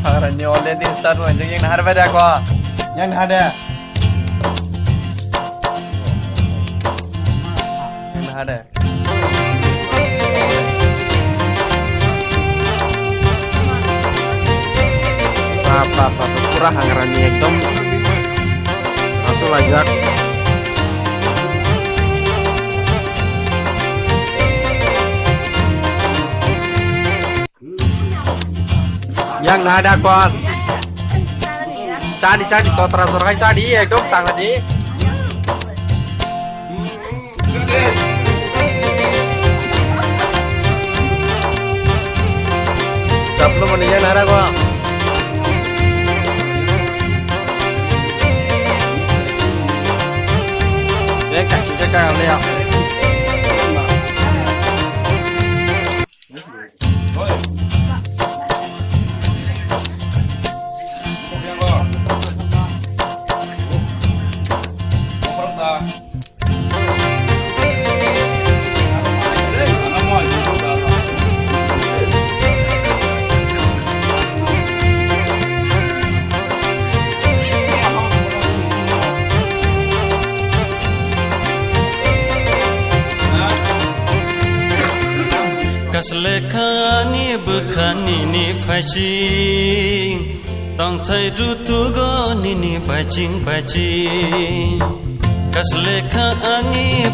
Haranya oleh di start macam yang nahar pada aku, yang nahar ada. Apa kurang hangarannya ekdom langsung aja. Yang nada kon sadi totra kai sadi ekdom tang di sebelum menanya nada kon kaki oleh ya. Kaslekani bekani ni pacing tang thai rutu go ni pacing Kaslekani